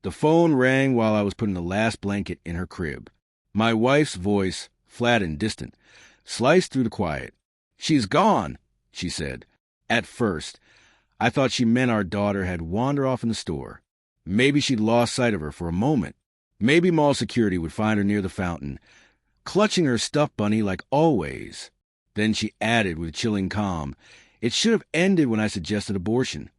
The phone rang while I was putting the last blanket in her crib. My wife's voice, flat and distant, sliced through the quiet. "She's gone," she said. At first, I thought she meant our daughter had wandered off in the store. Maybe she'd lost sight of her for a moment. Maybe mall security would find her near the fountain, clutching her stuffed bunny like always. Then she added with chilling calm, "It should have ended when I suggested abortion."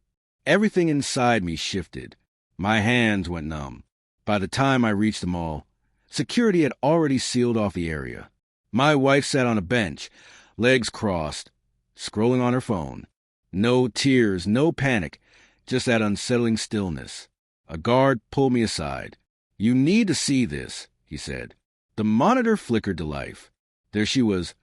Everything inside me shifted. My hands went numb. By the time I reached the mall, security had already sealed off the area. My wife sat on a bench, legs crossed, scrolling on her phone. No tears, no panic, just that unsettling stillness. A guard pulled me aside. "You need to see this," he said. The monitor flickered to life. There she was,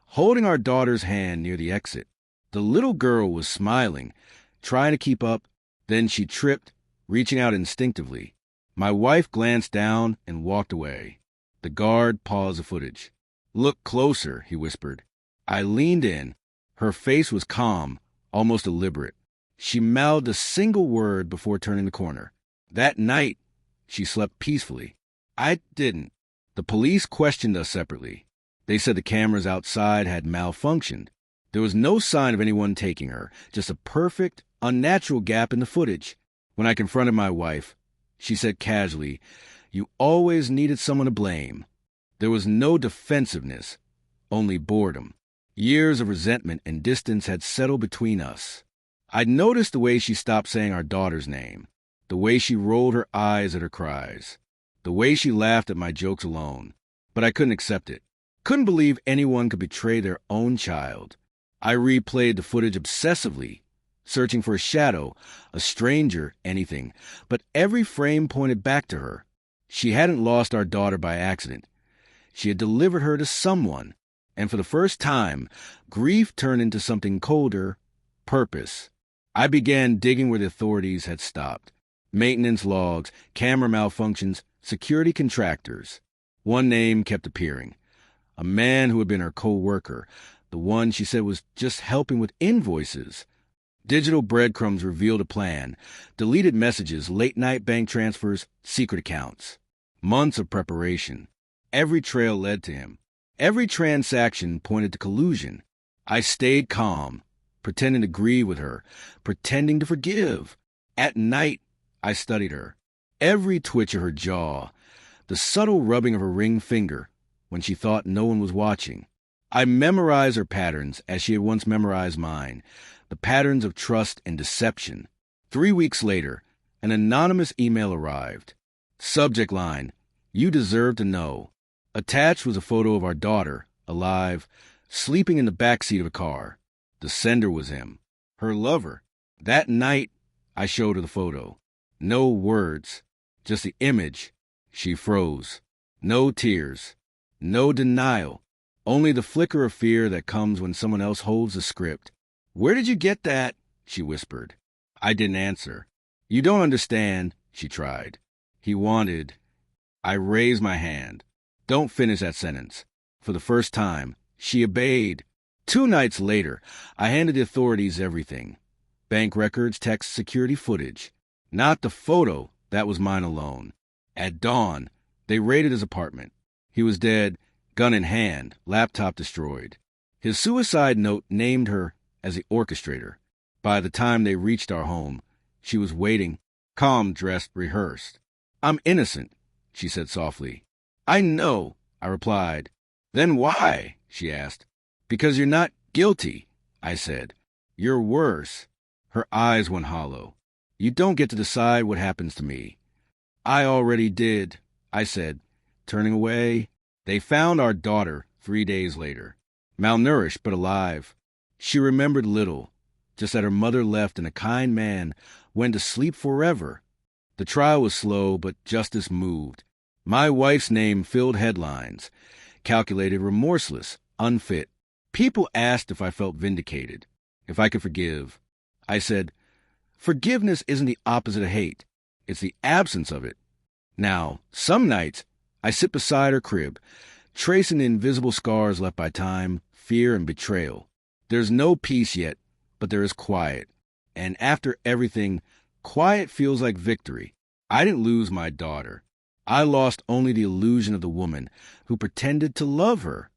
holding our daughter's hand near the exit. The little girl was smiling, trying to keep up. Then she tripped, reaching out instinctively. My wife glanced down and walked away. The guard paused the footage. "Look closer," he whispered. I leaned in. Her face was calm, almost deliberate. She mouthed a single word before turning the corner. That night, she slept peacefully. I didn't. The police questioned us separately. They said the cameras outside had malfunctioned. There was no sign of anyone taking her, just a perfect, unnatural gap in the footage. When I confronted my wife, she said casually, "You always needed someone to blame." There was no defensiveness, only boredom. Years of resentment and distance had settled between us. I'd noticed the way she stopped saying our daughter's name, the way she rolled her eyes at her cries, the way she laughed at my jokes alone. But I couldn't accept it. Couldn't believe anyone could betray their own child. I replayed the footage obsessively, searching for a shadow, a stranger, anything. But every frame pointed back to her. She hadn't lost our daughter by accident. She had delivered her to someone. And for the first time, grief turned into something colder, purpose. I began digging where the authorities had stopped. Maintenance logs, camera malfunctions, security contractors. One name kept appearing. A man who had been her co-worker, the one she said was just helping with invoices. Digital breadcrumbs revealed a plan. Deleted messages, late-night bank transfers, secret accounts. Months of preparation. Every trail led to him. Every transaction pointed to collusion. I stayed calm, pretending to agree with her, pretending to forgive. At night, I studied her. Every twitch of her jaw, the subtle rubbing of her ring finger when she thought no one was watching. I memorized her patterns as she had once memorized mine, the patterns of trust and deception. 3 weeks later, an anonymous email arrived. Subject line, "You deserve to know." Attached was a photo of our daughter, alive, sleeping in the backseat of a car. The sender was him, her lover. That night, I showed her the photo. No words, just the image. She froze. No tears. No denial. Only the flicker of fear that comes when someone else holds the script. "Where did you get that?" she whispered. I didn't answer. "You don't understand," she tried. He wanted. I raised my hand. "Don't finish that sentence." For the first time, she obeyed. 2 nights later, I handed the authorities everything. Bank records, text, security footage. Not the photo, that was mine alone. At dawn, they raided his apartment. He was dead, gun in hand, laptop destroyed. His suicide note named her as the orchestrator. By the time they reached our home, she was waiting, calm, dressed, rehearsed. "I'm innocent," she said softly. "I know," I replied. "Then why?" she asked. "Because you're not guilty," I said. "You're worse." Her eyes went hollow. "You don't get to decide what happens to me." "I already did," I said, turning away. They found our daughter 3 days later, malnourished but alive. She remembered little, just that her mother left and a kind man went to sleep forever. The trial was slow, but justice moved. My wife's name filled headlines, calculated, remorseless, unfit. People asked if I felt vindicated, if I could forgive. I said, "Forgiveness isn't the opposite of hate. It's the absence of it." Now, some nights, I sit beside her crib, tracing the invisible scars left by time, fear, and betrayal. There's no peace yet, but there is quiet. And after everything, quiet feels like victory. I didn't lose my daughter. I lost only the illusion of the woman who pretended to love her.